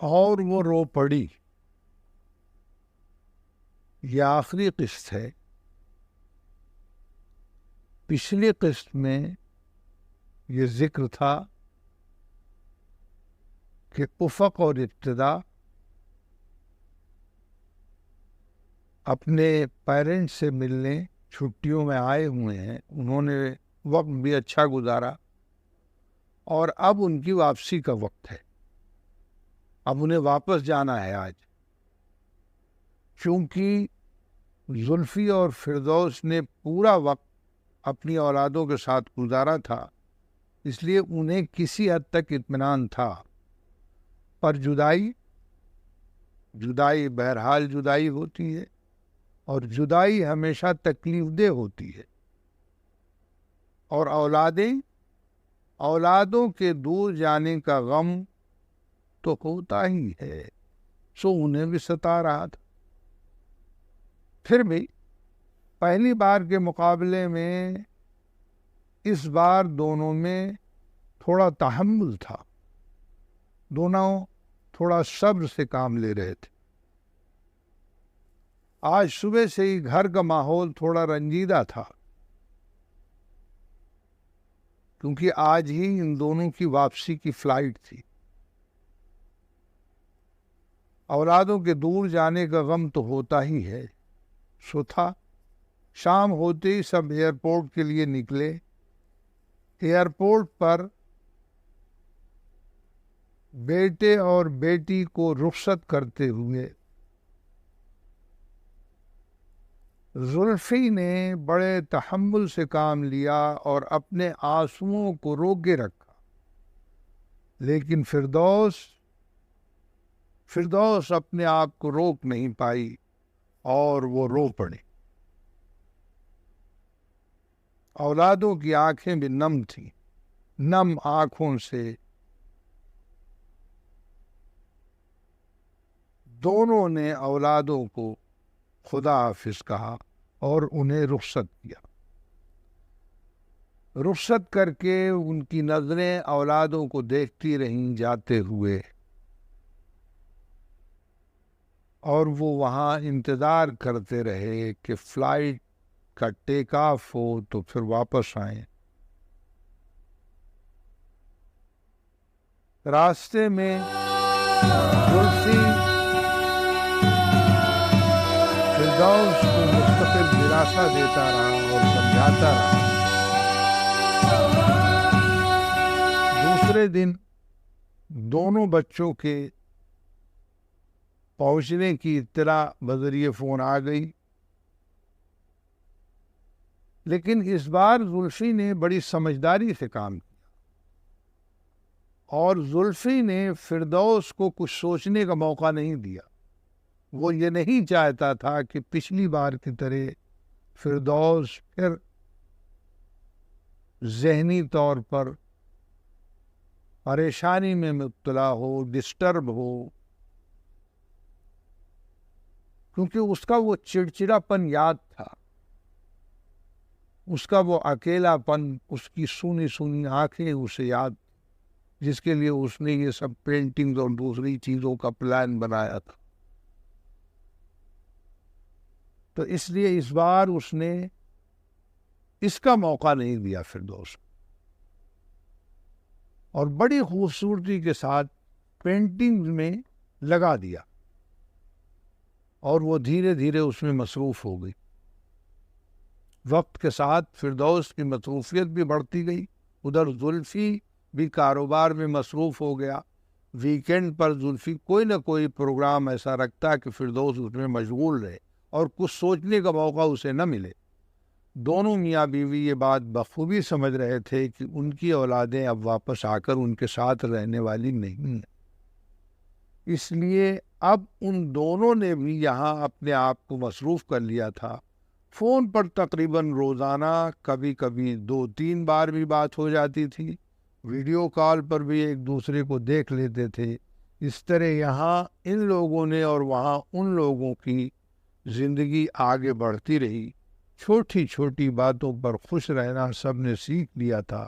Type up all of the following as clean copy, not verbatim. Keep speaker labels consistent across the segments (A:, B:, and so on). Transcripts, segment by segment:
A: اور وہ رو پڑی. یہ آخری قسط ہے. پچھلی قسط میں یہ ذکر تھا کہ افق اور ابتدا اپنے پیرنٹس سے ملنے چھٹیوں میں آئے ہوئے ہیں. انہوں نے وقت بھی اچھا گزارا اور اب ان کی واپسی کا وقت ہے. اب انہیں واپس جانا ہے آج. چونکہ زلفی اور فردوس نے پورا وقت اپنی اولادوں کے ساتھ گزارا تھا، اس لیے انہیں کسی حد تک اطمینان تھا. پر جدائی بہرحال جدائی ہوتی ہے، اور جدائی ہمیشہ تکلیف دہ ہوتی ہے. اور اولادوں کے دور جانے کا غم تو ہوتا ہی ہے، سو انہیں بھی ستا رہا تھا. پھر بھی پہلی بار کے مقابلے میں اس بار دونوں میں تھوڑا تحمل تھا. دونوں تھوڑا صبر سے کام لے رہے تھے. آج صبح سے ہی گھر کا ماحول تھوڑا رنجیدہ تھا، کیونکہ آج ہی ان دونوں کی واپسی کی فلائٹ تھی. اولادوں کے دور جانے کا غم تو ہوتا ہی ہے، سو تھا. شام ہوتے ہی سب ایئرپورٹ کے لیے نکلے. ایئرپورٹ پر بیٹے اور بیٹی کو رخصت کرتے ہوئے زلفی نے بڑے تحمل سے کام لیا اور اپنے آنسوؤں کو روکے رکھا. لیکن فردوس اپنے آپ کو روک نہیں پائی اور وہ رو پڑی. اولادوں کی آنکھیں بھی نم تھیں. نم آنکھوں سے دونوں نے اولادوں کو خدا حافظ کہا اور انہیں رخصت کیا. رخصت کر کے ان کی نظریں اولادوں کو دیکھتی رہیں جاتے ہوئے، اور وہ وہاں انتظار کرتے رہے کہ فلائٹ کا ٹیک آف ہو تو پھر واپس آئیں. راستے میں زلفی فردوس کو مستقل دلاسا دیتا رہا اور سمجھاتا رہا. دوسرے دن دونوں بچوں کے پہنچنے کی اطلاع بذریعہ فون آ گئی. لیکن اس بار زلفی نے بڑی سمجھداری سے کام کیا، اور زلفی نے فردوس کو کچھ سوچنے کا موقع نہیں دیا. وہ یہ نہیں چاہتا تھا کہ پچھلی بار کی طرح فردوس پھر ذہنی طور پر پریشانی میں مبتلا ہو، ڈسٹرب ہو، کیونکہ اس کا وہ چڑچڑا پن یاد تھا. اس کا وہ اکیلا پن، اس کی سونی سونی آنکھیں اسے یاد، جس کے لیے اس نے یہ سب پینٹنگز اور دوسری چیزوں کا پلان بنایا تھا. تو اس لیے اس بار اس نے اس کا موقع نہیں دیا فردوس، اور بڑی خوبصورتی کے ساتھ پینٹنگ میں لگا دیا، اور وہ دھیرے دھیرے اس میں مصروف ہو گئی. وقت کے ساتھ فردوس کی مصروفیت بھی بڑھتی گئی. ادھر زلفی بھی کاروبار میں مصروف ہو گیا. ویکینڈ پر زلفی کوئی نہ کوئی پروگرام ایسا رکھتا کہ فردوس اس میں مشغول رہے اور کچھ سوچنے کا موقع اسے نہ ملے. دونوں میاں بیوی یہ بات بخوبی سمجھ رہے تھے کہ ان کی اولادیں اب واپس آ کر ان کے ساتھ رہنے والی نہیں ہیں. اس لیے اب ان دونوں نے بھی یہاں اپنے آپ کو مصروف کر لیا تھا. فون پر تقریباً روزانہ کبھی کبھی 2-3 بار بھی بات ہو جاتی تھی. ویڈیو کال پر بھی ایک دوسرے کو دیکھ لیتے تھے. اس طرح یہاں ان لوگوں نے اور وہاں ان لوگوں کی زندگی آگے بڑھتی رہی. چھوٹی چھوٹی باتوں پر خوش رہنا سب نے سیکھ لیا تھا،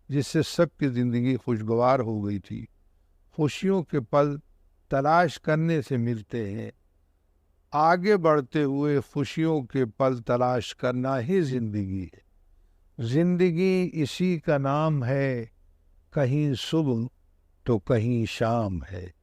A: جس سے سب کی زندگی خوشگوار ہو گئی تھی. خوشیوں کے پل تلاش کرنے سے ملتے ہیں. آگے بڑھتے ہوئے خوشیوں کے پل تلاش کرنا ہی زندگی ہے. زندگی اسی کا نام ہے، کہیں صبح تو کہیں شام ہے.